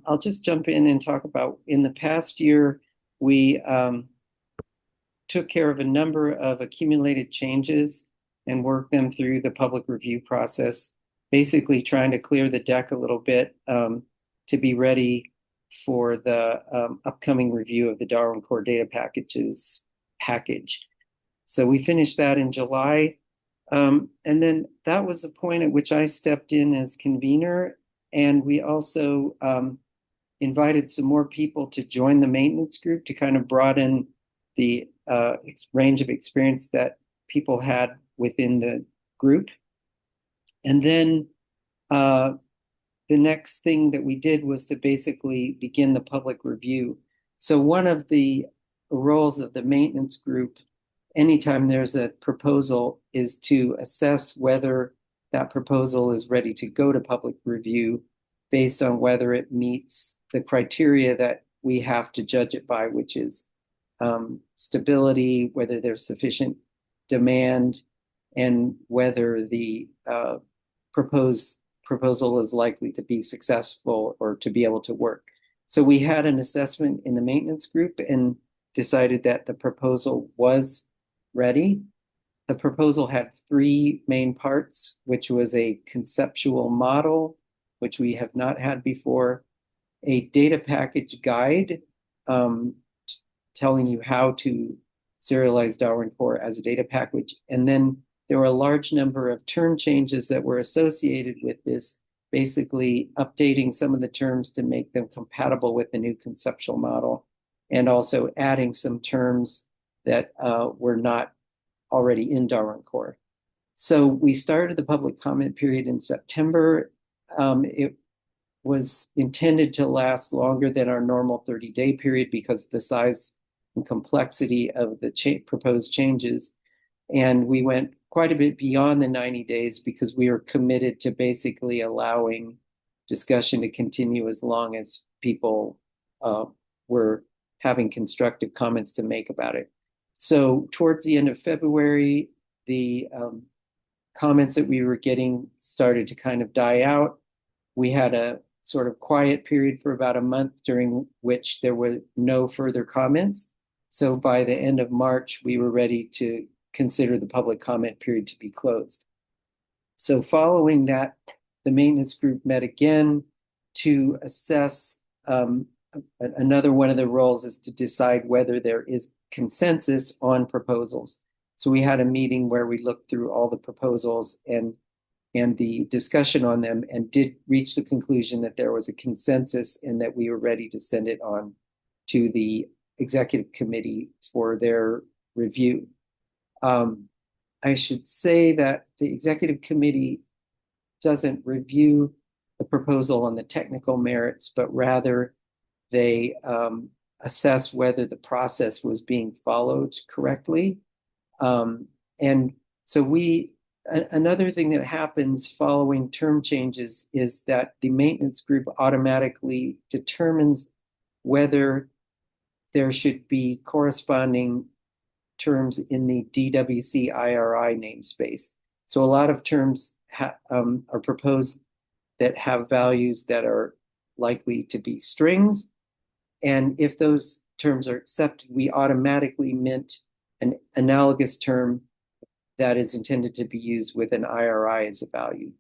I'll just jump in and talk about in the past year, we took care of a number of accumulated changes and worked them through the public review process, basically trying to clear the deck a little bit to be ready for the upcoming review of the Darwin Core Data Packages package. So we finished that in July. And then that was the point at which I stepped in as convener. And we also invited some more people to join the maintenance group to kind of broaden the range of experience that people had within the group. And then the next thing that we did was to basically begin the public review. So one of the roles of the maintenance group, anytime there's a proposal, is to assess whether that proposal is ready to go to public review based on whether it meets the criteria that we have to judge it by, which is stability, whether there's sufficient demand, and whether the proposal is likely to be successful or to be able to work. So we had an assessment in the maintenance group and decided that the proposal was ready. The proposal had three main parts, which was a conceptual model, which we have not had before, a data package guide telling you how to serialize Darwin Core as a data package. And then there were a large number of term changes that were associated with this, basically updating some of the terms to make them compatible with the new conceptual model, and also adding some terms that were not already in Darwin Core. So we started the public comment period in September. It was intended to last longer than our normal 30-day period because the size and complexity of the proposed changes. And we went quite a bit beyond the 90 days because we are committed to basically allowing discussion to continue as long as people were having constructive comments to make about it. So towards the end of February, the comments that we were getting started to kind of die out. We had a sort of quiet period for about a month during which there were no further comments. So by the end of March, we were ready to consider the public comment period to be closed. So following that, the maintenance group met again to assess. Another one of the roles is to decide whether there is consensus on proposals. So we had a meeting where we looked through all the proposals and the discussion on them, and did reach the conclusion that there was a consensus and that we were ready to send it on to the executive committee for their review. I should say that the executive committee doesn't review the proposal on the technical merits, but rather they assess whether the process was being followed correctly. And so another thing that happens following term changes is that the maintenance group automatically determines whether there should be corresponding terms in the DWC IRI namespace. So a lot of terms are proposed that have values that are likely to be strings. And if those terms are accepted, we automatically mint an analogous term that is intended to be used with an IRI as a value.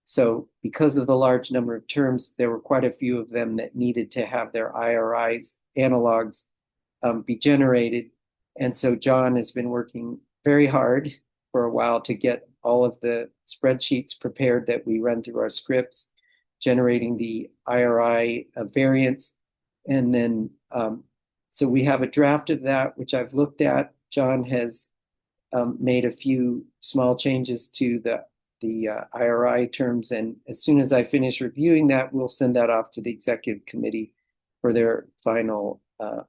So because of the large number of terms, there were quite a few of them that needed to have their IRIs analogs be generated. And so John has been working very hard for a while to get all of the spreadsheets prepared that we run through our scripts, generating the IRI variants. And then, so we have a draft of that, which I've looked at. John has made a few small changes to the IRI terms. And as soon as I finish reviewing that, we'll send that off to the executive committee for their final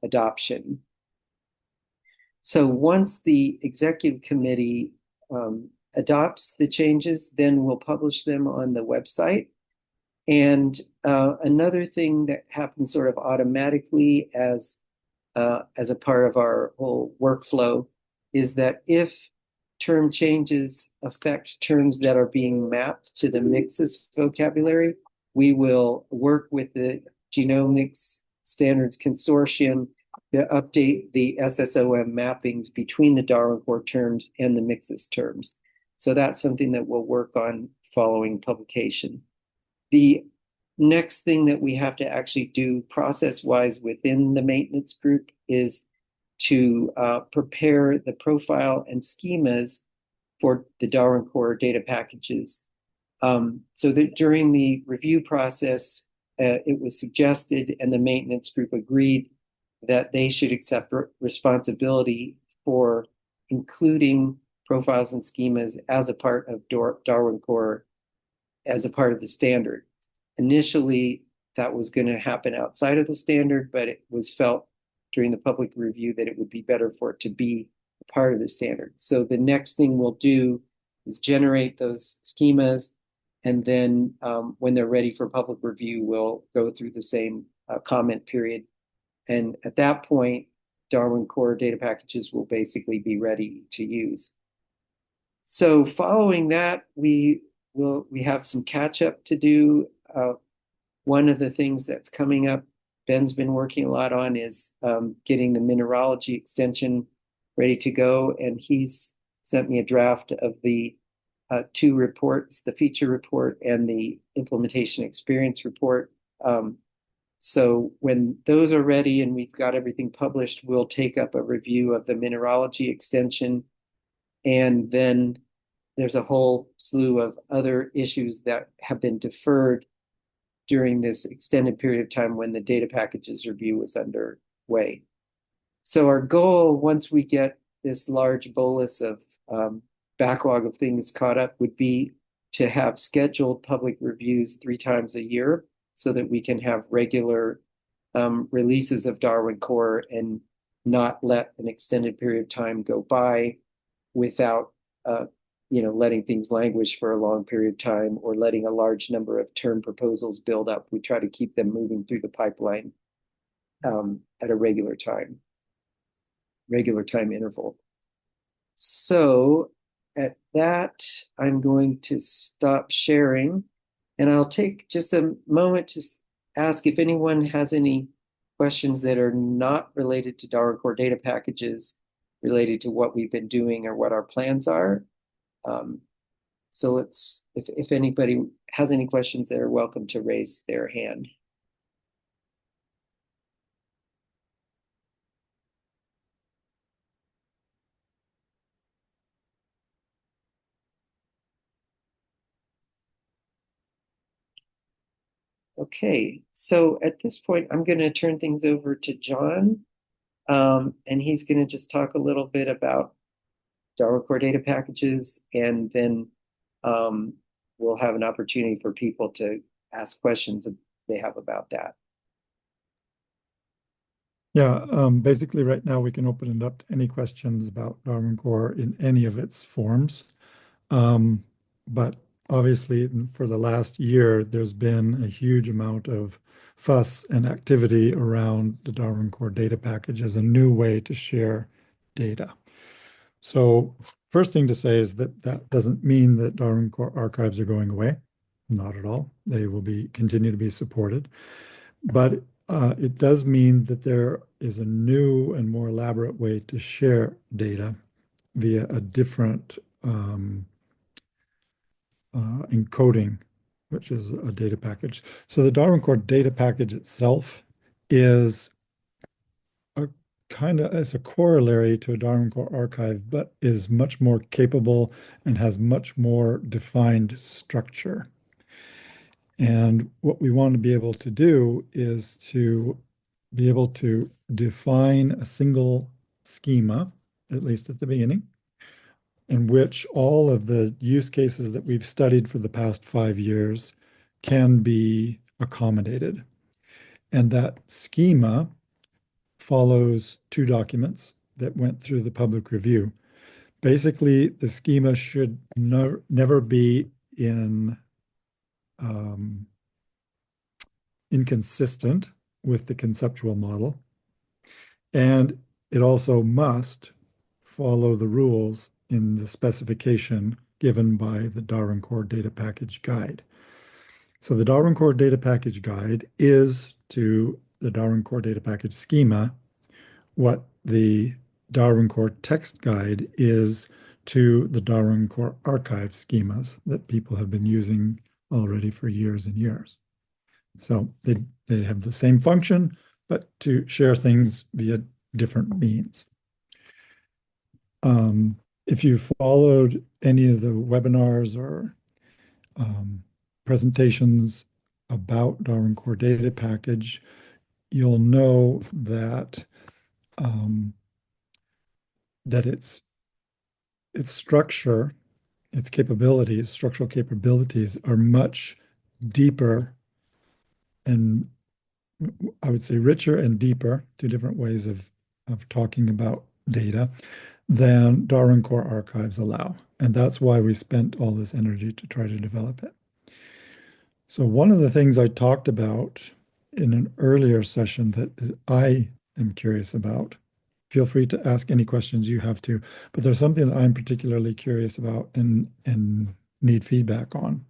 adoption. So once the executive committee adopts the changes, then we'll publish them on the website. And another thing that happens sort of automatically as a part of our whole workflow is that if term changes affect terms that are being mapped to the mixes vocabulary, we will work with the Genomics Standards Consortium to update the SSOM mappings between the Darwin Core terms and the Mixis terms. So that's something that we'll work on following publication. The next thing that we have to actually do process-wise within the maintenance group is to prepare the profile and schemas for the Darwin Core data packages. So that during the review process, it was suggested and the maintenance group agreed that they should accept responsibility for including profiles and schemas as a part of Darwin Core, as a part of the standard. Initially, that was going to happen outside of the standard, but it was felt during the public review that it would be better for it to be a part of the standard. So the next thing we'll do is generate those schemas, and then when they're ready for public review, we'll go through the same comment period. And at that point, Darwin Core data packages will basically be ready to use. So following that, we have some catch up to do. One of the things that's coming up, Ben's been working a lot on, is getting the mineralogy extension ready to go. And he's sent me a draft of the two reports, the feature report and the implementation experience report. So when those are ready and we've got everything published, we'll take up a review of the mineralogy extension. And then there's a whole slew of other issues that have been deferred during this extended period of time when the data packages review was underway. So our goal, once we get this large bolus of backlog of things caught up, would be to have scheduled public reviews 3 times a year so that we can have regular releases of Darwin Core and not let an extended period of time go by without letting things languish for a long period of time or letting a large number of term proposals build up. We try to keep them moving through the pipeline at a regular time interval. So at that, I'm going to stop sharing, and I'll take just a moment to ask if anyone has any questions that are not related to Darwin Core data packages, related to what we've been doing or what our plans are. So if anybody has any questions, they're welcome to raise their hand. Okay, so at this point, I'm going to turn things over to John, and he's going to just talk a little bit about Darwin Core data packages, and then we'll have an opportunity for people to ask questions if they have about that. Yeah, basically right now we can open it up to any questions about Darwin Core in any of its forms. But obviously for the last year, there's been a huge amount of fuss and activity around the Darwin Core data package as a new way to share data. So first thing to say is that that doesn't mean that Darwin Core archives are going away. Not at all. They will continue to be supported. But it does mean that there is a new and more elaborate way to share data via a different encoding, which is a data package. So the Darwin Core data package itself is as a corollary to a Darwin Core archive, but is much more capable and has much more defined structure. And what we want to be able to do is to be able to define a single schema, at least at the beginning, in which all of the use cases that we've studied for the past 5 years can be accommodated. And that schema follows 2 documents that went through the public review. Basically, the schema should never be inconsistent with the conceptual model. And it also must follow the rules in the specification given by the Darwin Core Data Package Guide. So the Darwin Core Data Package Guide is to the Darwin Core Data Package schema what the Darwin Core text guide is to the Darwin Core archive schemas that people have been using already for years and years. So they have the same function, but to share things via different means. If you followed any of the webinars or presentations about Darwin Core Data Package, you'll know that that its structure, its capabilities, structural capabilities are much deeper and I would say richer and deeper, two different ways of talking about data, than Darwin Core archives allow. And that's why we spent all this energy to try to develop it. So one of the things I talked about in an earlier session that I am curious about, feel free to ask any questions you have to, but there's something that I'm particularly curious about and need feedback on.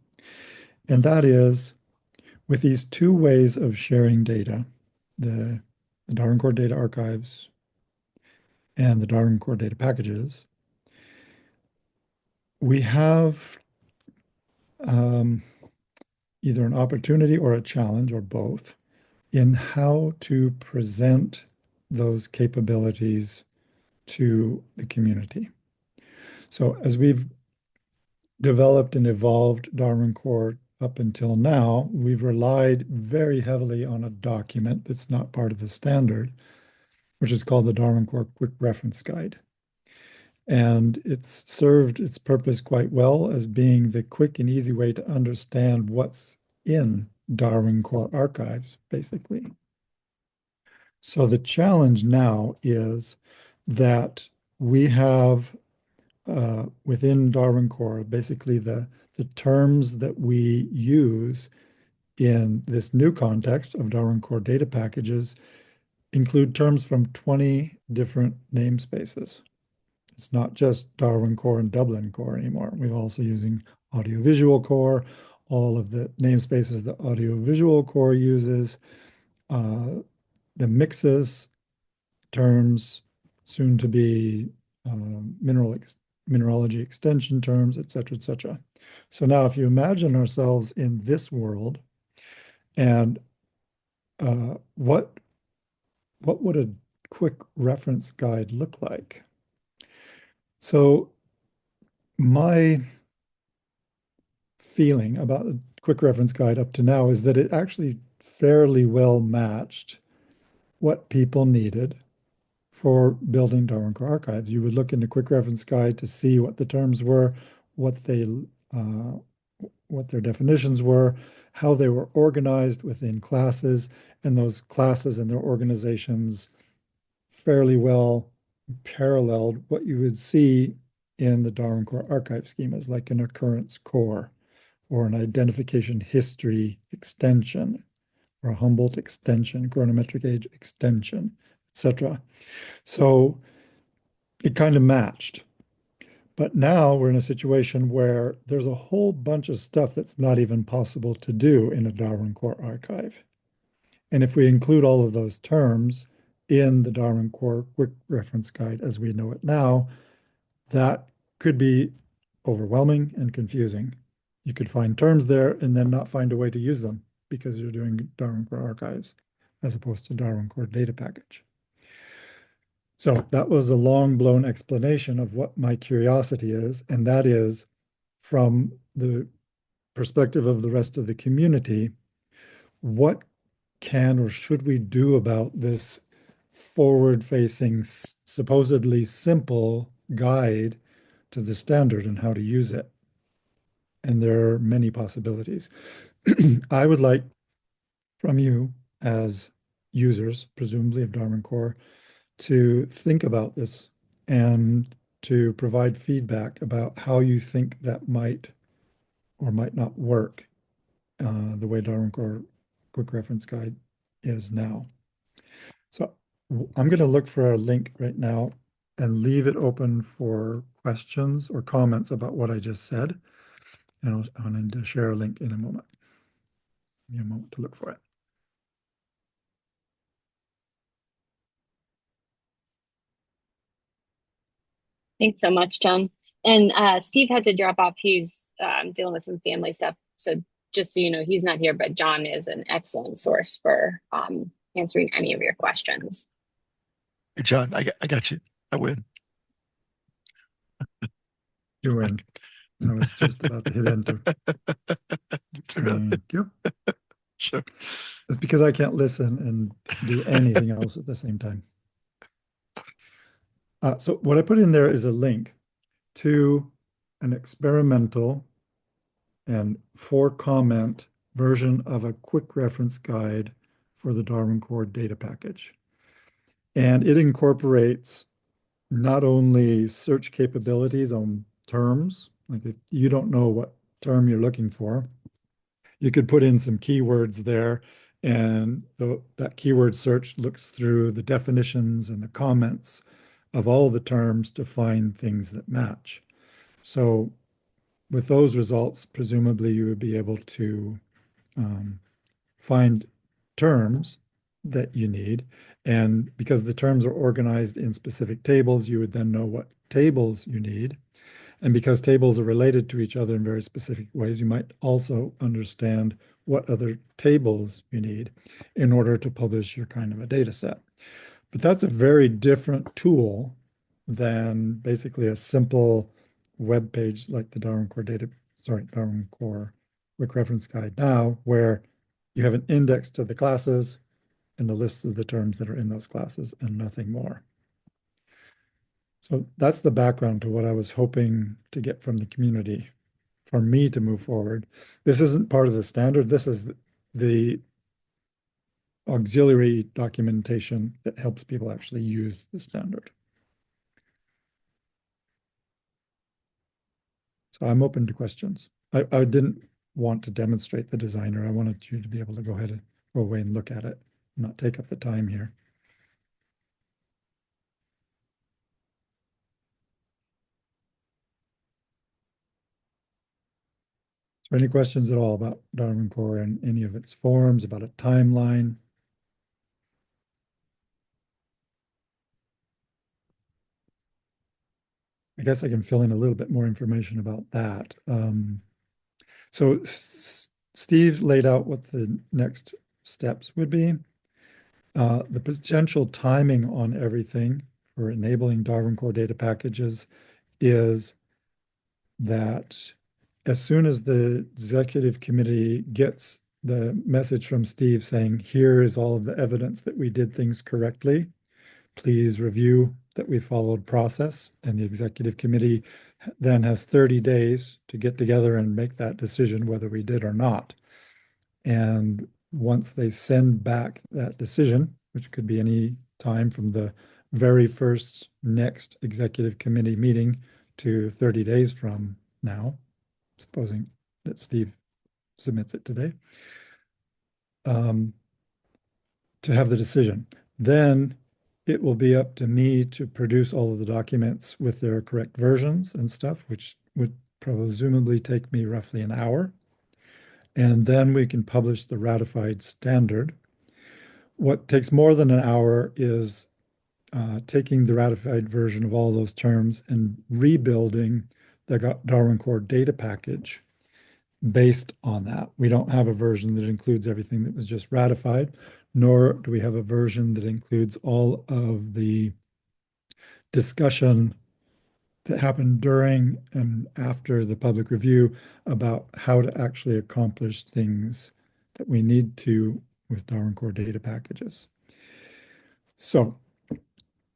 And that is with these two ways of sharing data, the, the Darwin Core data archives and the Darwin Core data packages, we have um, either an opportunity or a challenge or both in how to present those capabilities to the community. So as we've developed and evolved Darwin Core up until now, we've relied very heavily on a document that's not part of the standard, which is called the Darwin Core Quick Reference Guide. And it's served its purpose quite well as being the quick and easy way to understand what's in Darwin Core archives, basically. So the challenge now is that we have within Darwin Core, basically the terms that we use in this new context of Darwin Core data packages include terms from 20 different namespaces. It's not just Darwin Core and Dublin Core anymore. We're also using Audiovisual Core, all of the namespaces that Audiovisual Core uses, the mixes terms, soon to be mineralogy extension terms, et cetera, et cetera. So now if you imagine ourselves in this world and what would a quick reference guide look like? So my feeling about the quick reference guide up to now is that it actually fairly well matched what people needed for building Darwin Core archives. You would look in the quick reference guide to see what the terms were, what they what their definitions were, how they were organized within classes, and those classes and their organizations fairly well paralleled what you would see in the Darwin Core archive schemas, like an occurrence core or an identification history extension or a Humboldt extension, chronometric age extension, etc. So it kind of matched. But now we're in a situation where there's a whole bunch of stuff that's not even possible to do in a Darwin Core archive. And if we include all of those terms in the Darwin Core Quick Reference Guide as we know it now, that could be overwhelming and confusing. You could find terms there and then not find a way to use them because you're doing Darwin Core archives as opposed to Darwin Core data package. So that was a long blown explanation of what my curiosity is, and that is from the perspective of the rest of the community, what can or should we do about this forward facing, supposedly simple guide to the standard and how to use it? And there are many possibilities. I would like from you as users, presumably of Darwin Core, to think about this and to provide feedback about how you think that might or might not work the way Darwin Core Quick Reference Guide is now. So I'm going to look for a link right now and leave it open for questions or comments about what I just said. And I'm going to share a link in a moment. Give me a moment to look for it. Thanks so much, John. And Steve had to drop off. He's dealing with some family stuff. So just so you know, he's not here, but John is an excellent source for answering any of your questions. Hey, John, I got you. I win. You win. I was just about to hit enter. Thank you. Sure. It's because I can't listen and do anything else at the same time. So what I put in there is a link to an experimental and for comment version of a quick reference guide for the Darwin Core data package. And it incorporates not only search capabilities on terms, like if you don't know what term you're looking for, you could put in some keywords there, and that keyword search looks through the definitions and the comments of all the terms to find things that match. So with those results, presumably you would be able to um, find terms that you need. And because the terms are organized in specific tables, you would then know what tables you need. And because tables are related to each other in very specific ways, you might also understand what other tables you need in order to publish your kind of a data set. But that's a very different tool than basically a simple web page like the Darwin Core Quick Reference Guide now, where you have an index to the classes and the lists of the terms that are in those classes and nothing more. So that's the background to what I was hoping to get from the community for me to move forward. This isn't part of the standard. This is the auxiliary documentation that helps people actually use the standard. So I'm open to questions. I didn't want to demonstrate the designer. I wanted you to be able to go ahead and go away and look at it, not take up the time here. So any questions at all about Darwin Core and any of its forms, about a timeline? I guess I can fill in a little bit more information about that. So Steve laid out what the next steps would be. The potential timing on everything for enabling Darwin Core data packages is that as soon as the executive committee gets the message from Steve saying, here is all of the evidence that we did things correctly, please review that we followed process, and the executive committee then has 30 days to get together and make that decision whether we did or not. And once they send back that decision, which could be any time from the very first next executive committee meeting to 30 days from now, supposing that Steve submits it today, to have the decision. Then it will be up to me to produce all of the documents with their correct versions and stuff, which would presumably take me roughly an hour. And then we can publish the ratified standard. What takes more than an hour is taking the ratified version of all those terms and rebuilding the Darwin Core data package based on that. We don't have a version that includes everything that was just ratified, nor do we have a version that includes all of the discussion that happened during and after the public review about how to actually accomplish things that we need to with Darwin Core data packages. So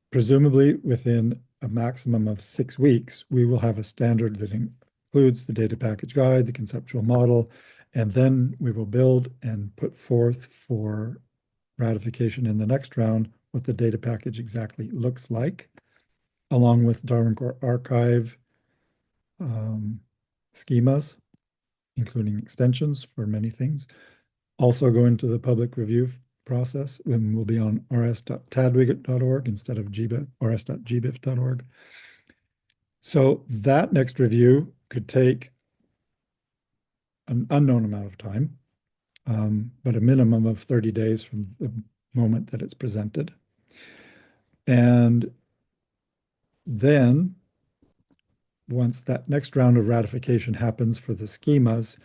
presumably within a maximum of 6 weeks, we will have a standard that includes the data package guide, the conceptual model, and then we will build and put forth for ratification in the next round what the data package exactly looks like, along with Darwin Core archive schemas, including extensions for many things. Also go into the public review process and will be on rs.tadwig.org instead of rs.gbif.org. So that next review could take an unknown amount of time, but a minimum of 30 days from the moment that it's presented. And then once that next round of ratification happens for the schemas,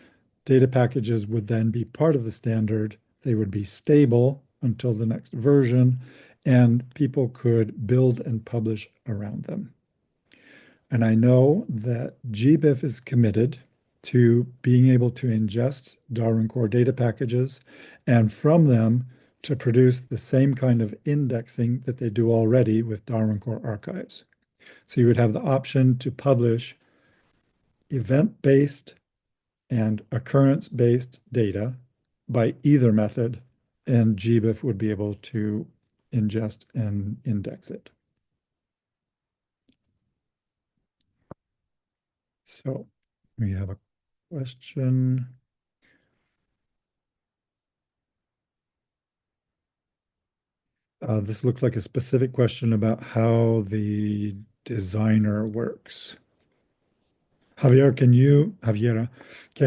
data packages would then be part of the standard. They would be stable until the next version, and people could build and publish around them. And I know that GBIF is committed to being able to ingest Darwin Core data packages and from them to produce the same kind of indexing that they do already with Darwin Core archives. So you would have the option to publish event-based and occurrence-based data by either method, and GBIF would be able to ingest and index it. So we have a question. This looks like a specific question about how the designer works. Javiera, can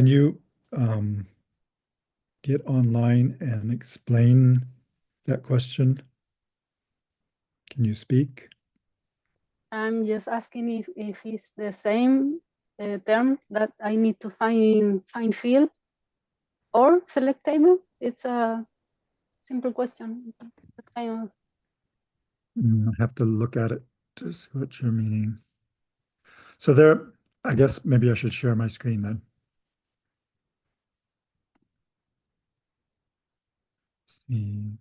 you get online and explain that question? Can you speak? I'm just asking if it's the same term that I need to find field or select table. It's a simple question. I have to look at it to see what you're meaning. So there, I guess maybe I should share my screen then. Let's see.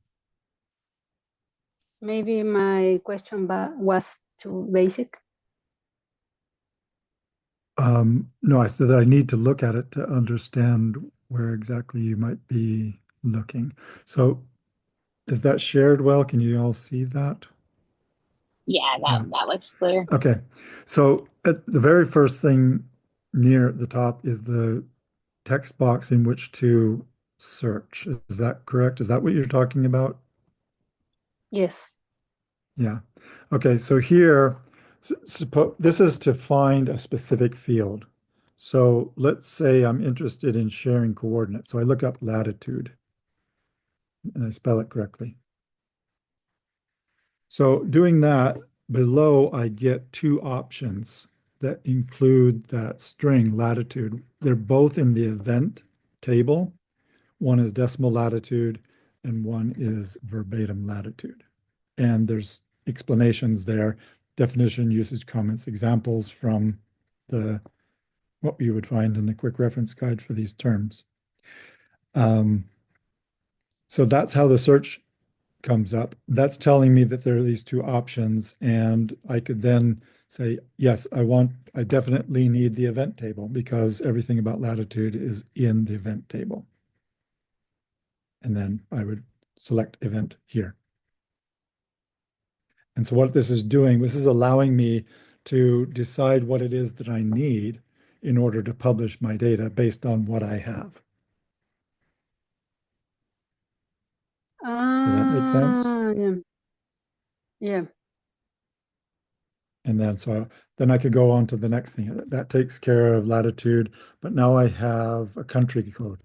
Maybe my question was too basic. No, I said that I need to look at it to understand where exactly you might be looking. So is that shared well? Can you all see that? Yeah, that looks clear. Okay. So at the very first thing near the top is the text box in which to search. Is that correct? Is that what you're talking about? Yes. Yeah. Okay. So here, this is to find a specific field. So let's say I'm interested in sharing coordinates. So I look up latitude and I spell it correctly. So doing that, below I get two options that include that string latitude. They're both in the event table. One is decimal latitude and one is verbatim latitude. And there's explanations there, definition, usage, comments, examples from what you would find in the quick reference guide for these terms. So that's how the search comes up. That's telling me that there are these two options, and I could then say, yes, I definitely need the event table because everything about latitude is in the event table. And then I would select event here. And so what this is doing, this is allowing me to decide what it is that I need in order to publish my data based on what I have. Does that make sense? Yeah. Yeah. And then I could go on to the next thing. That takes care of latitude, but now I have a country code.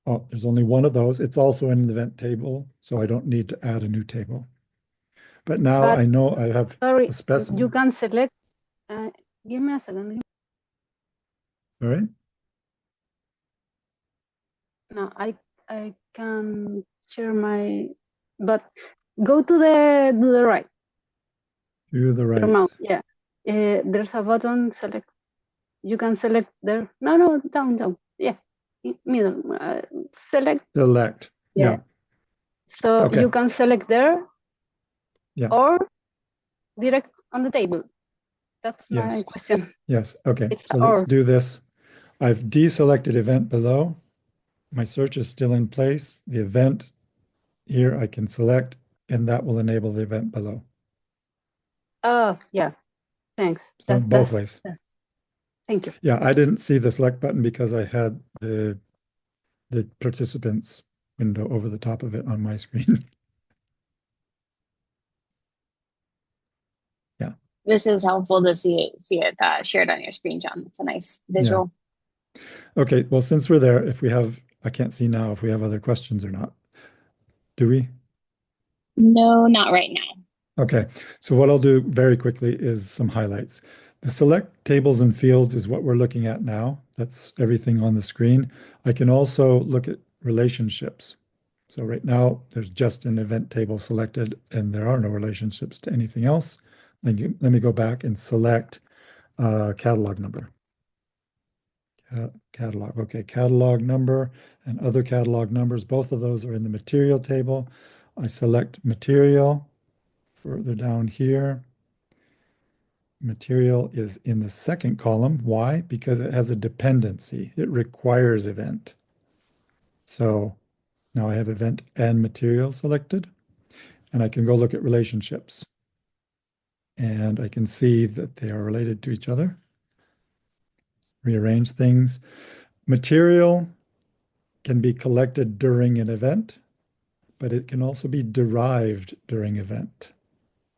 Oh, there's only one of those. It's also in the event table, so I don't need to add a new table. But now I know I have Sorry, a specimen. you can select. Give me a second. All right. No, I can share my, but go to the right. To the right. Mouse, yeah. There's a button. Select. You can select there. No, down. Yeah, middle. Select. Select. Yeah. So okay. You can select there. Yeah. Or direct on the table. That's yes. my question. Yes. Okay. It's so let's do this. I've deselected event below. My search is still in place. The event here I can select, and that will enable the event below. Oh, yeah. Thanks. So both ways. Thank you. Yeah, I didn't see the select button because I had the participants window over the top of it on my screen. Yeah. This is helpful to see it shared on your screen, John. It's a nice visual. Yeah. Okay, well, since we're there, I can't see now if we have other questions or not. Do we? No, not right now. Okay, so what I'll do very quickly is some highlights. The select tables and fields is what we're looking at now. That's everything on the screen. I can also look at relationships. So right now, there's just an event table selected, and there are no relationships to anything else. Let me go back and select catalog number. Catalog, okay, catalog number and other catalog numbers. Both of those are in the material table. I select material. Further down here, material is in the second column. Why? Because it has a dependency. It requires event. So now I have event and material selected, and I can go look at relationships. And I can see that they are related to each other. Rearrange things. Material can be collected during an event, but it can also be derived during event.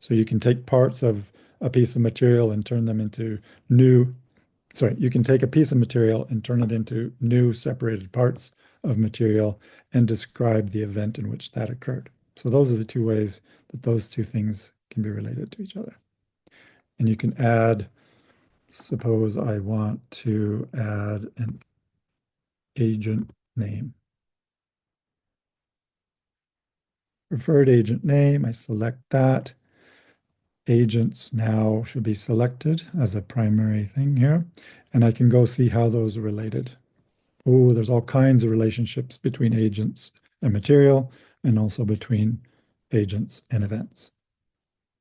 So you can take parts of a piece of material and turn them into you can take a piece of material and turn it into new separated parts of material and describe the event in which that occurred. So those are the two ways that those two things can be related to each other. And you can add, suppose I want to add an agent name. Preferred agent name, I select that. Agents now should be selected as a primary thing here. And I can go see how those are related. Oh, there's all kinds of relationships between agents and material, and also between agents and events.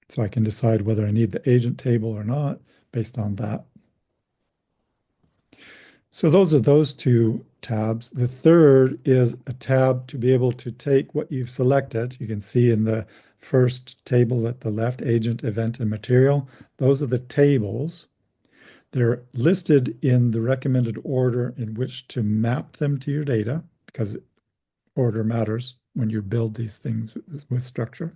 So I can decide whether I need the agent table or not based on that. So those are those two tabs. The third is a tab to be able to take what you've selected. You can see in the first table at the left, agent, event, and material. Those are the tables. They're listed in the recommended order in which to map them to your data, because order matters when you build these things with structure.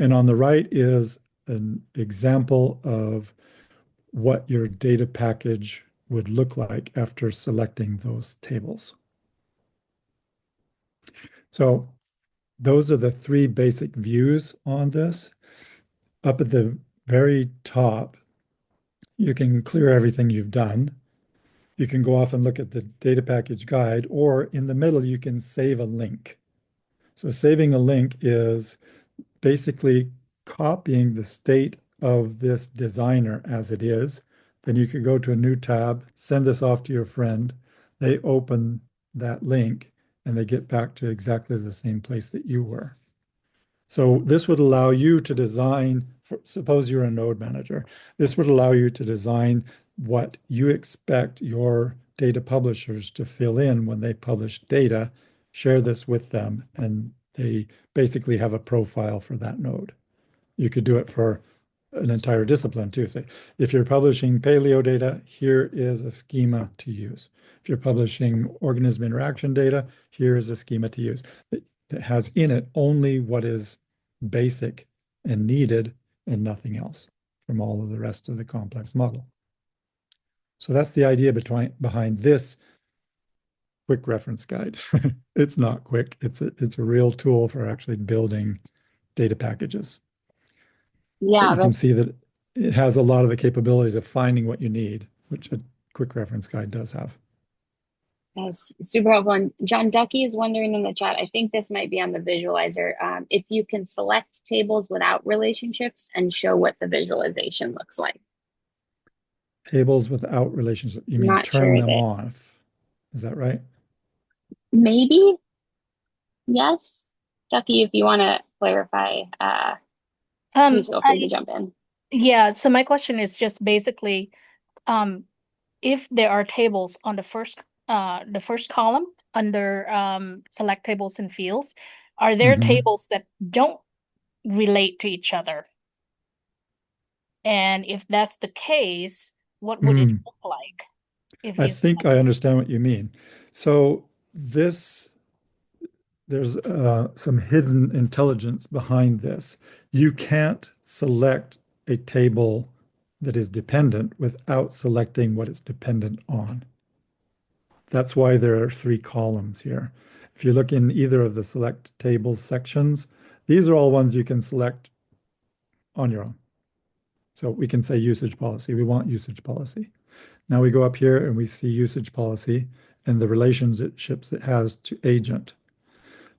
And on the right is an example of what your data package would look like after selecting those tables. So those are the three basic views on this. Up at the very top, you can clear everything you've done. You can go off and look at the data package guide, or in the middle, you can save a link. So saving a link is basically copying the state of this designer as it is. Then you could go to a new tab, send this off to your friend. They open that link and they get back to exactly the same place that you were. So this would allow you to design, suppose you're a node manager, this would allow you to design what you expect your data publishers to fill in when they publish data, share this with them, and they basically have a profile for that node. You could do it for an entire discipline too. Say, if you're publishing paleo data, here is a schema to use. If you're publishing organism interaction data, here is a schema to use that has in it only what is basic and needed and nothing else from all of the rest of the complex model. So that's the idea behind this quick reference guide. It's not quick. It's a real tool for actually building data packages. But Yeah, you can see that's that it has a lot of the capabilities of finding what you need, which a quick reference guide does have. that's super helpful. And John Ducky is wondering in the chat, I think this might be on the visualizer, if you can select tables without relationships and show what the visualization looks like. Tables without relationship, you I'm mean not turn sure them that off? Is that right? maybe, yes. Ducky, if you want to clarify, please feel free to jump in. Yeah, so my question is just basically, if there are tables on the first column under select tables and fields, are there tables that don't relate to each other? And if that's the case, what would it look like if I you think I understand what you mean. So there's some hidden intelligence behind this. You can't select a table that is dependent without selecting what it's dependent on. That's why there are three columns here. If you look in either of the select tables sections, these are all ones you can select on your own. So we can say usage policy. We want usage policy. Now we go up here and we see usage policy and the relationships it has to agent.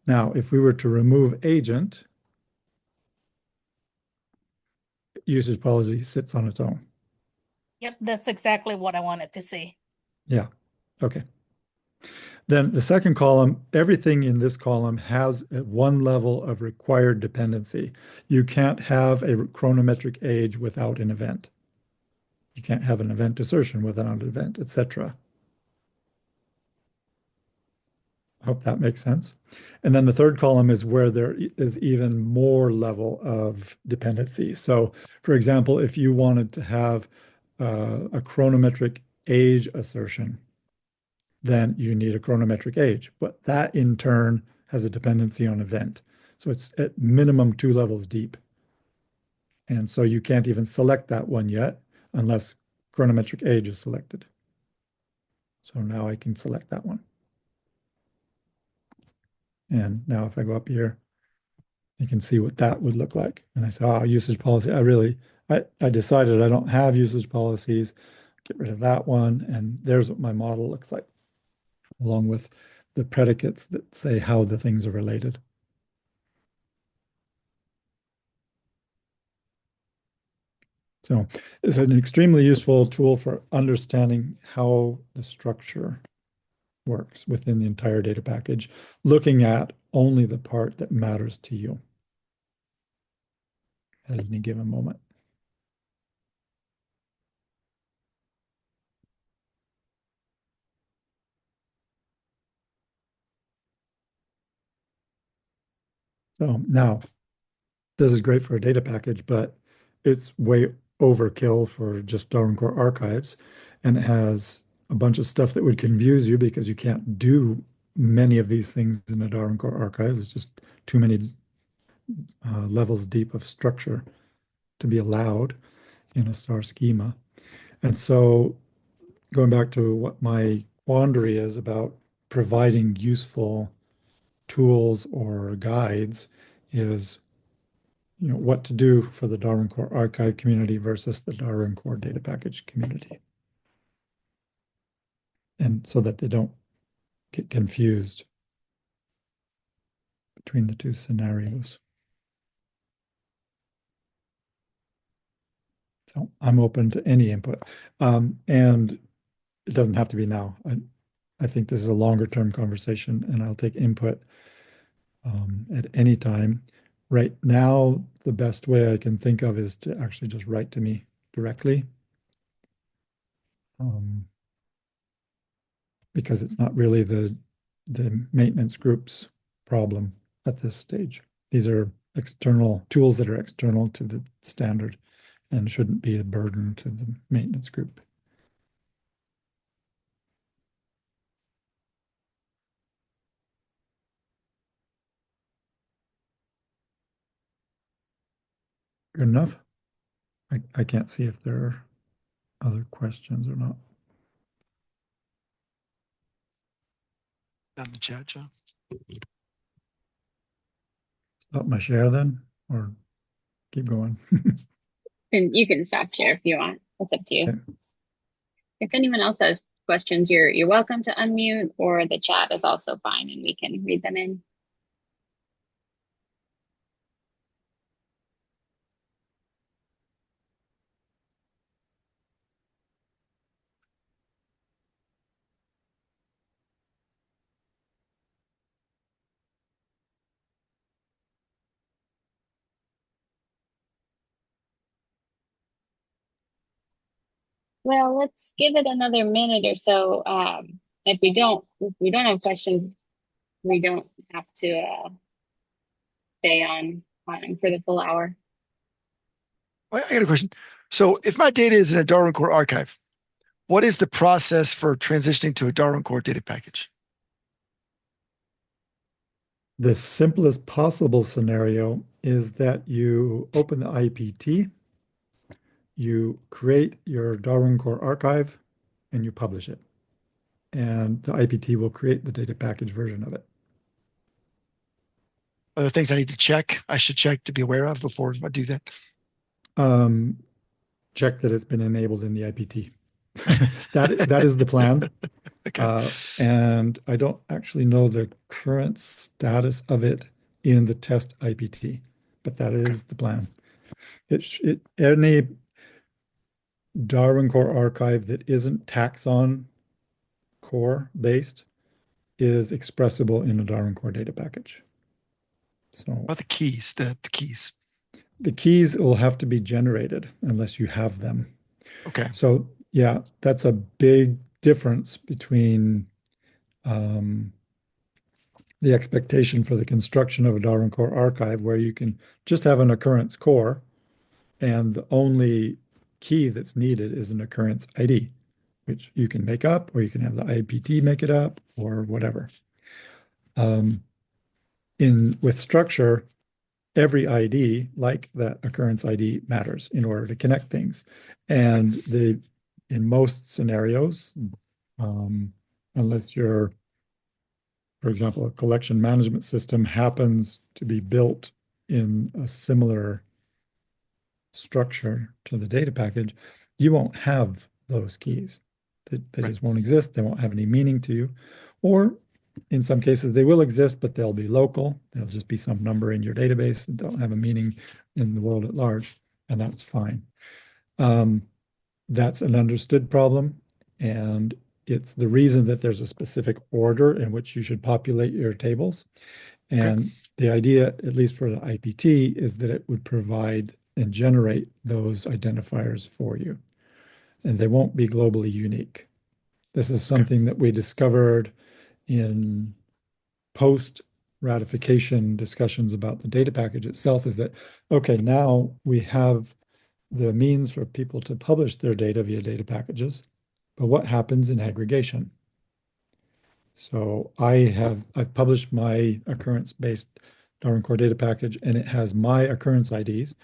Now, if we were to remove agent, usage policy sits on its own. Yep, that's exactly what I wanted to see. Yeah. Okay. Then the second column, everything in this column has one level of required dependency. You can't have a chronometric age without an event. You can't have an event assertion without an event, etc. I hope that makes sense. And then the third column is where there is even more level of dependency. So, for example, if you wanted to have a chronometric age assertion, then you need a chronometric age. But that in turn has a dependency on event. So it's at minimum 2 levels deep. And so you can't even select that one yet unless chronometric age is selected. So now I can select that one. And now if I go up here, you can see what that would look like. And I say, oh, usage policy. I decided I don't have usage policies. Get rid of that one. And there's what my model looks like, along with the predicates that say how the things are related. So it's an extremely useful tool for understanding how the structure works within the entire data package, looking at only the part that matters to you at any given moment. So now, this is great for a data package, but it's way overkill for just Darwin Core archives, and it has a bunch of stuff that would confuse you because you can't do many of these things in a Darwin Core archive. There's just too many levels deep of structure to be allowed in a star schema. And so going back to what my quandary is about providing useful tools or guides is, what to do for the Darwin Core archive community versus the Darwin Core data package community. And so that they don't get confused between the two scenarios. So I'm open to any input. And it doesn't have to be now. I think this is a longer term conversation and I'll take input at any time. Right now, the best way I can think of is to actually just write to me directly. Because it's not really the maintenance group's problem at this stage. These are external tools that are external to the standard and shouldn't be a burden to the maintenance group. Good enough? I can't see if there are other questions or not. On the chat, John. Stop my share then, or keep going? And you can stop share if you want. That's up to you. Okay. If anyone else has questions, you're welcome to unmute, or the chat is also fine and we can read them in. Well, let's give it another minute or so. If we don't have questions, we don't have to stay on for the full hour. I got a question. So if my data is in a Darwin Core archive, what is the process for transitioning to a Darwin Core data package? The simplest possible scenario is that you open the IPT, you create your Darwin Core archive, and you publish it. And the IPT will create the data package version of it. Are there things I need to check? I should check to be aware of before I do that. Check that it's been enabled in the IPT. That is the plan. Okay. And I don't actually know the current status of it in the test IPT, but that Okay. is the plan. Any Darwin Core archive that isn't taxon core based is expressible in a Darwin Core data package. So About the keys, the keys. the keys will have to be generated unless you have them. Okay. So yeah, that's a big difference between the expectation for the construction of a Darwin Core archive, where you can just have an occurrence core, and the only key that's needed is an occurrence ID, which you can make up, or you can have the IPT make it up, or whatever. With structure, every ID, like that occurrence ID, matters in order to connect things. And in most scenarios, unless you're, for example, a collection management system happens to be built in a similar structure to the data package, you won't have those keys. They Right. just won't exist. They won't have any meaning to you. Or in some cases, they will exist, but they'll be local. They'll just be some number in your database that don't have a meaning in the world at large, and that's fine. That's an understood problem, and it's the reason that there's a specific order in which you should populate your tables. Okay. And the idea, at least for the IPT, is that it would provide and generate those identifiers for you. And they won't be globally unique. This is Okay. something that we discovered in post ratification discussions about the data package itself, is that, okay, now we have the means for people to publish their data via data packages, but what happens in aggregation? So I've published my occurrence-based Darwin Core data package, and it has my occurrence IDs.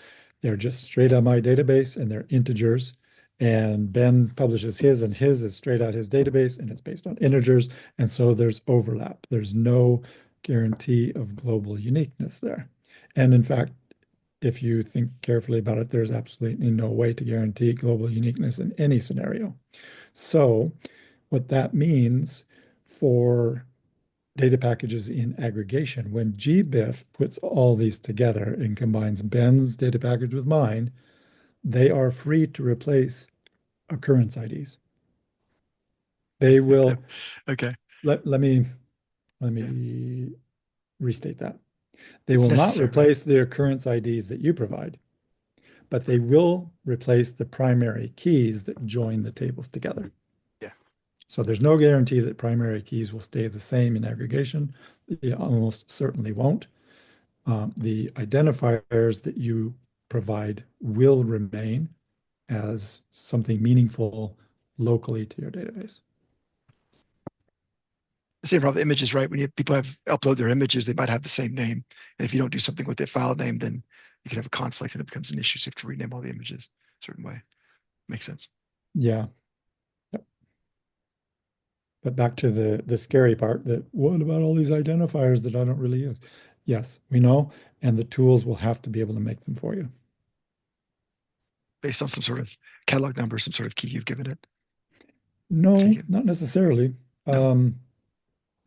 They're just straight out my database, and they're integers. And Ben publishes his, and his is straight out his database, and it's based on integers. And so there's overlap. There's no guarantee of global uniqueness there. And in fact, if you think carefully about it, there's absolutely no way to guarantee global uniqueness in any scenario. So what that means for data packages in aggregation, when GBIF puts all these together and combines Ben's data package with mine, they are free to replace occurrence IDs. They will, Okay. let me restate that. They If will not necessary, right? replace the occurrence IDs that you provide, but they will replace the primary keys that join the tables together. Yeah. So there's no guarantee that primary keys will stay the same in aggregation. They almost certainly won't. The identifiers that you provide will remain as something meaningful locally to your database. The same problem with images, right? When people have upload their images, they might have the same name. And if you don't do something with their file name, then you can have a conflict and it becomes an issue. So you have to rename all the images a certain way. Makes sense. Yeah. Yep. But back to the scary part, that what about all these identifiers that I don't really use? Yes, we know, and the tools will have to be able to make them for you. Based on some sort of catalog number, some sort of key you've given it. No, Taken. not necessarily. No.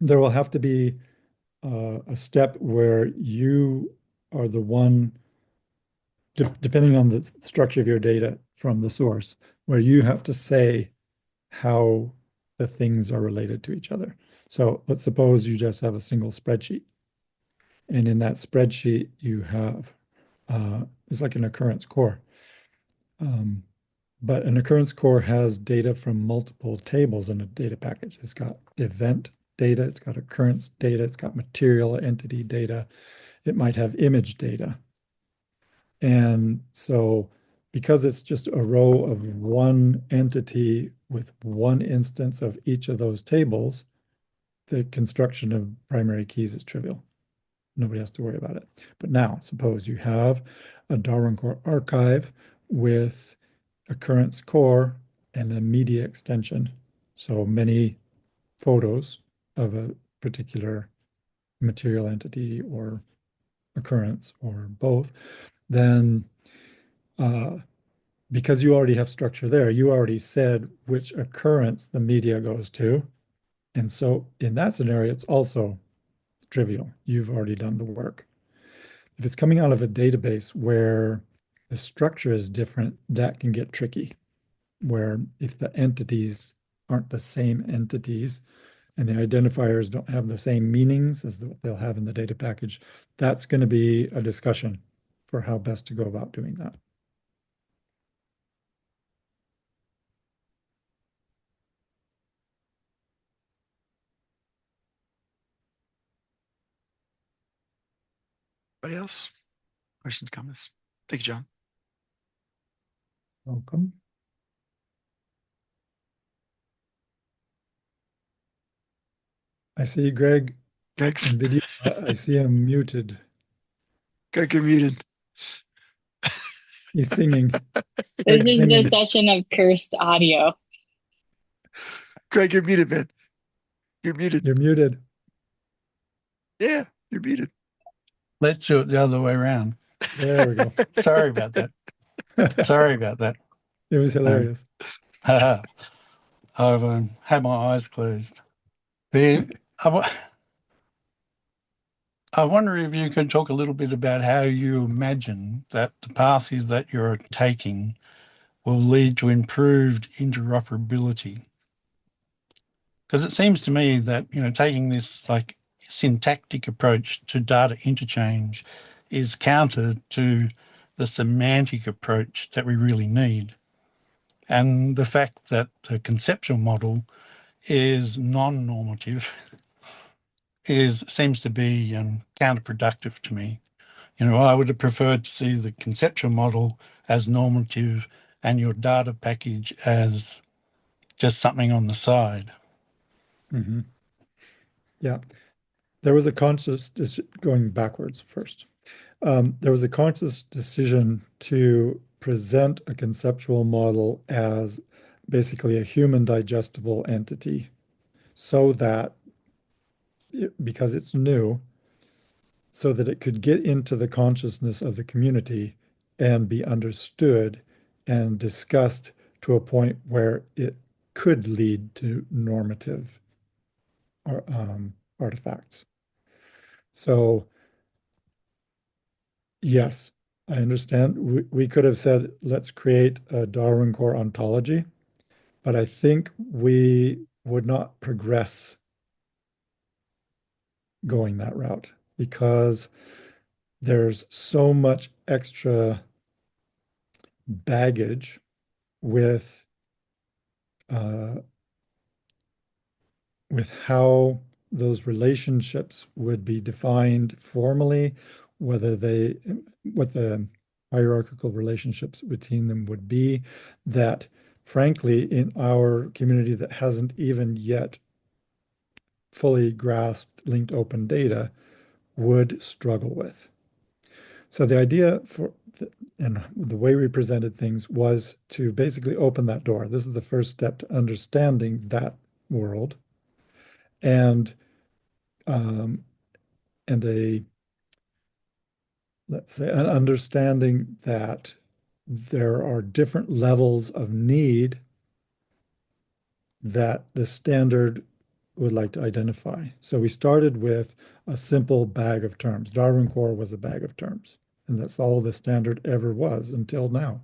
There will have to be a step where you are the one, depending on the structure of your data from the source, where you have to say how the things are related to each other. So let's suppose you just have a single spreadsheet. And in that spreadsheet, you have, it's like an occurrence core. But an occurrence core has data from multiple tables in a data package. It's got event data, it's got occurrence data, it's got material entity data, it might have image data. And so because it's just a row of one entity with one instance of each of those tables, the construction of primary keys is trivial. Nobody has to worry about it. But now, suppose you have a Darwin Core archive with occurrence core and a media extension. So many photos of a particular material entity or occurrence or both. Then because you already have structure there, you already said which occurrence the media goes to. And so in that scenario, it's also trivial. You've already done the work. If it's coming out of a database where the structure is different, that can get tricky. Where if the entities aren't the same entities and the identifiers don't have the same meanings as what they'll have in the data package, that's going to be a discussion for how best to go about doing that. Anybody else? Questions, comments? Thank you, John. Welcome. I see Greg Greg's in video. I see him muted. Greg, you're muted. He's singing. This Greg's is singing. the session of cursed audio. Greg, you're muted, man. You're muted. You're muted. Yeah, you're muted. Let's do it the other way around. There we go. Sorry about that. Sorry about that. It was hilarious. I've had my eyes closed. I wonder if you could talk a little bit about how you imagine that the path that you're taking will lead to improved interoperability. Because it seems to me that, taking this like syntactic approach to data interchange is counter to the semantic approach that we really need. And the fact that the conceptual model is non-normative seems to be counterproductive to me. I would have preferred to see the conceptual model as normative and your data package as just something on the side. Mm-hmm. Yeah. There was a conscious going backwards first. There was a conscious decision to present a conceptual model as basically a human digestible entity so that because it's new, so that it could get into the consciousness of the community and be understood and discussed to a point where it could lead to normative artifacts. So, yes, I understand. We could have said, let's create a Darwin core ontology, but I think we would not progress going that route because there's so much extra baggage with uh, with how those relationships would be defined formally, what the hierarchical relationships between them would be, that frankly, in our community that hasn't even yet fully grasped linked open data, would struggle with. So the idea and the way we presented things was to basically open that door. This is the first step to understanding that world and um, and let's say an understanding that there are different levels of need that the standard would like to identify. So we started with a simple bag of terms. Darwin Core was a bag of terms, and that's all the standard ever was until now.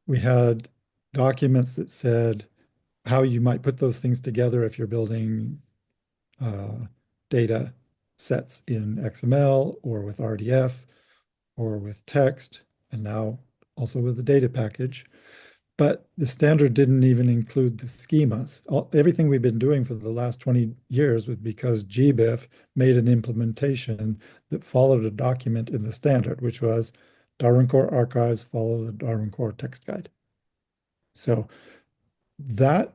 We had documents that said how you might put those things together if you're building data sets in XML or with RDF or with text, and now also with the data package. But the standard didn't even include the schemas. Everything we've been doing for the last 20 years was because GBIF made an implementation that followed a document in the standard, which was Darwin Core archives follow the Darwin Core text guide. So that,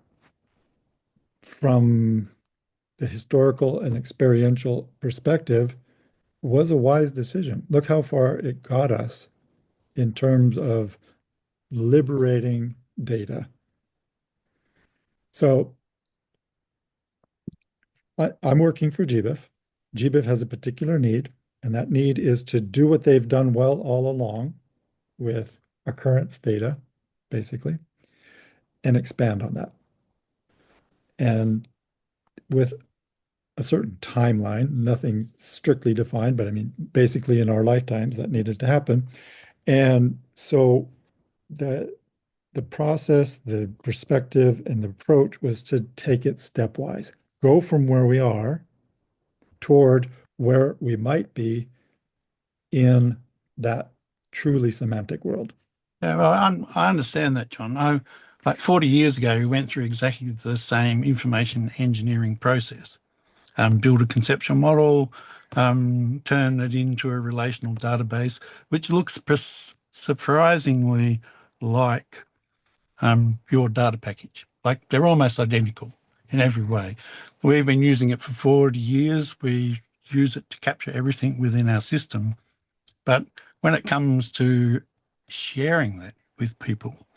from the historical and experiential perspective, was a wise decision. Look how far it got us in terms of liberating data. So I'm working for GBIF. GBIF has a particular need, and that need is to do what they've done well all along with occurrence data, basically, and expand on that. And with a certain timeline, nothing strictly defined, but I mean, basically in our lifetimes that needed to happen. And so the process, the perspective, and the approach was to take it stepwise, go from where we are toward where we might be in that truly semantic world. Yeah, well, I understand that, John. Like 40 years ago, we went through exactly the same information engineering process. Build a conceptual model, turn it into a relational database, which looks surprisingly like your data package. Like they're almost identical in every way. We've been using it for 40 years. We use it to capture everything within our system. But when it comes to sharing that with people,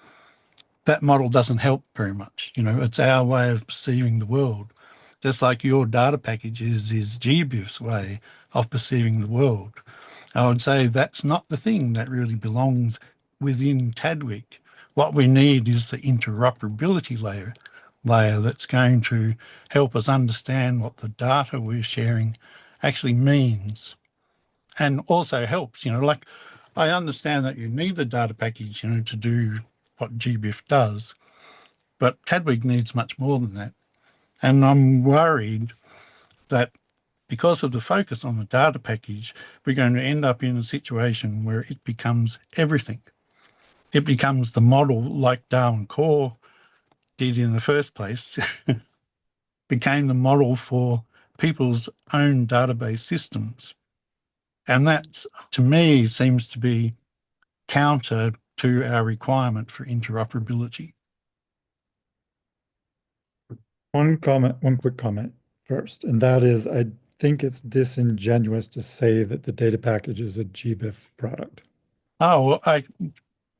that model doesn't help very much. It's our way of perceiving the world. Just like your data package is GBIF's way of perceiving the world. I would say that's not the thing that really belongs within Tadwig. What we need is the interoperability layer that's going to help us understand what the data we're sharing actually means. And also helps, like I understand that you need the data package, to do what GBIF does, but Tadwig needs much more than that. And I'm worried that because of the focus on the data package, we're going to end up in a situation where it becomes everything. It becomes the model like Darwin Core did in the first place, became the model for people's own database systems. And that, to me, seems to be counter to our requirement for interoperability. One quick comment first, and that is I think it's disingenuous to say that the data package is a GBIF product. Oh, well,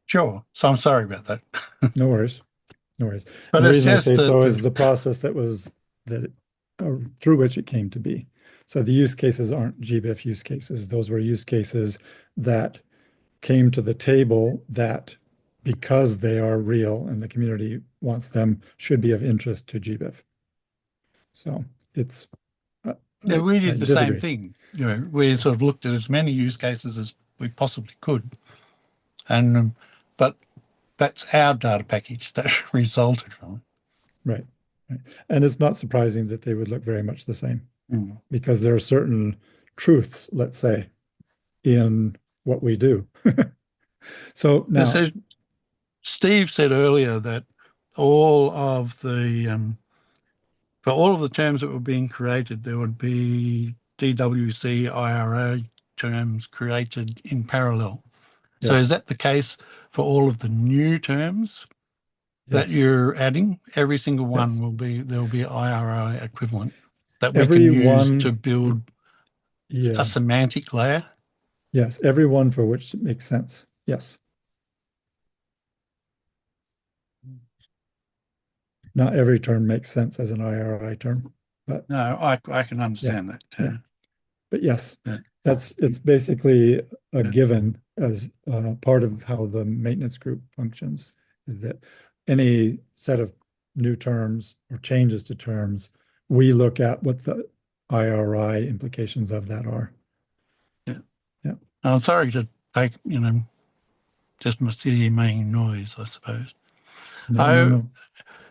sure. So I'm sorry about that. No worries. No worries. But And the it's reason I just say so that is the process through which it came to be. So the use cases aren't GBIF use cases. Those were use cases that came to the table that, because they are real and the community wants them, should be of interest to GBIF. So it's, yeah, we I did the same disagree. thing. We sort of looked at as many use cases as we possibly could, and but that's our data package that resulted from it. Right. Right. And it's not surprising that they would look very much the same Mm. because there are certain truths, let's say, in what we do. So now, Steve said earlier that all of the for all of the terms that were being created, there would be DWC IRA terms created in parallel. So yes, is that the case for all of the new terms that yes, you're adding? Every single one yes. there'll be IRA equivalent that we can Every use to one, build a yeah, semantic layer. yes, every one for which it makes sense. Yes. Not every term makes sense as an IRI term, but No, I can understand that. yeah. But yes, Yeah. it's basically a Yeah. given as part of how the maintenance group functions, is that any set of new terms or changes to terms, we look at what the IRI implications of that are. Yeah. Yeah. I'm sorry to take, just my city making noise, I suppose. No.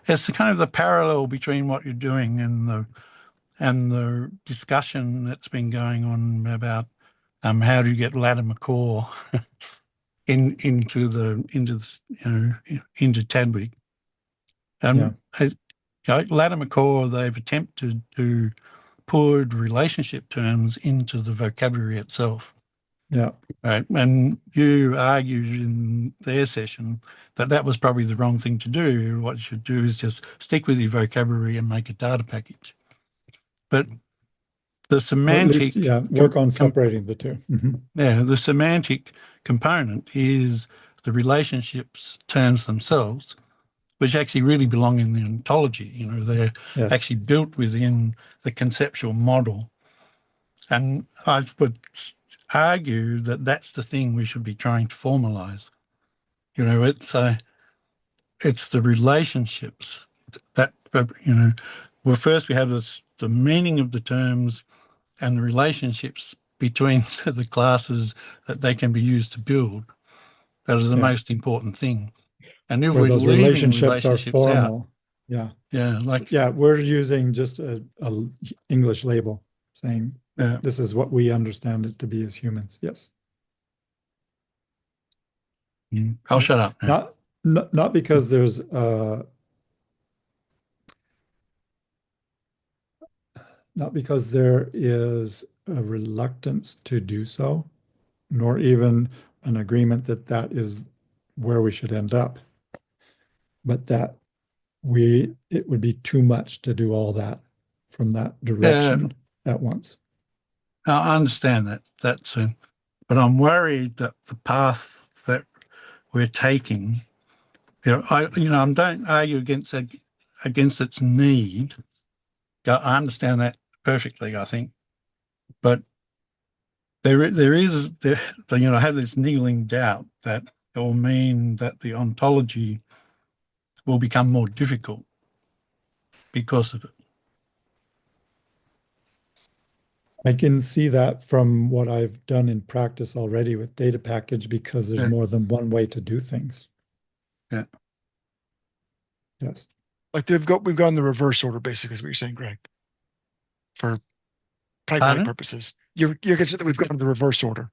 It's the kind of the parallel between what you're doing and the discussion that's been going on about how do you get Latimer core into Tadwig. Yeah. Latimer core, they've attempted to put relationship terms into the vocabulary itself. Yeah. Right. And you argued in their session that that was probably the wrong thing to do. What you should do is just stick with your vocabulary and make a data package. But the Or at least, semantic, work on separating the 2. the semantic component is the relationships terms themselves, which actually really belong in the ontology. They're Yes. actually built within the conceptual model. And I would argue that that's the thing we should be trying to formalize. You know, it's the relationships that well, first we have the meaning of the terms and the relationships between the classes that they can be used to build. That is the most important thing. And if Where we're those leaving relationships are relationships out, formal. Yeah. like we're using just a English label saying this is what we understand it to be as humans. Yes. I'll shut up now. Not because there's not because there is a reluctance to do so, nor even an agreement that that is where we should end up, but that it would be too much to do all that from that direction at once. I understand that. But I'm worried that the path that we're taking, I don't argue against its need. I understand that perfectly, I think, but I have this niggling doubt that it will mean that the ontology will become more difficult because of it. I can see that from what I've done in practice already with data package, because there's more than one way to do things. Yeah. Yes. Like we've gone the reverse order, basically, is what you're saying, Greg. For pragmatic purposes. You're considering that we've gone the reverse order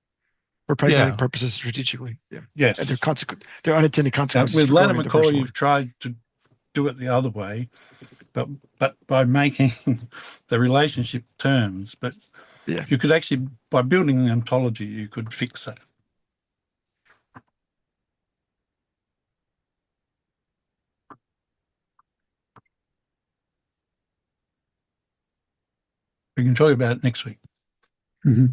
for pragmatic purposes strategically. Yeah. Yes. And their unintended consequences. With for ladder going the McCall, reverse you've tried to do it the other way, but by making the relationship terms, but you could actually, by building the ontology, you could fix that. We can talk about it next week. Mm-hmm.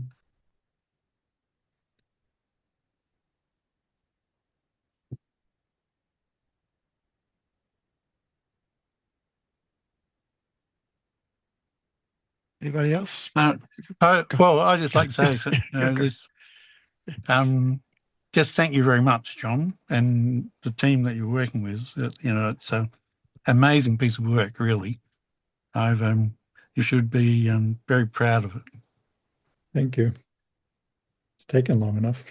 Anybody else? I just like to say, just thank you very much, John, and the team that you're working with. It's an amazing piece of work, really. You should be very proud of it. Thank you. It's taken long enough.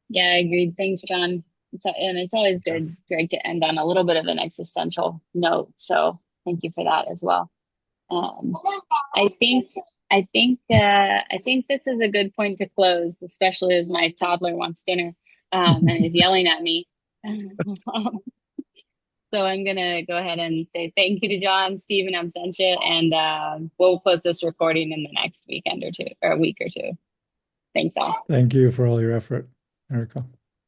Yeah, I agreed. Thanks, John. It's always good, Greg, to end on a little bit of an existential note. So thank you for that as well. I think this is a good point to close, especially as my toddler wants dinner and is yelling at me. So I'm gonna go ahead and say thank you to John, Steve, and Absentia, and we'll post this recording in the next weekend or two, or a week or two. Thanks all. Thank you for all your effort, Erica.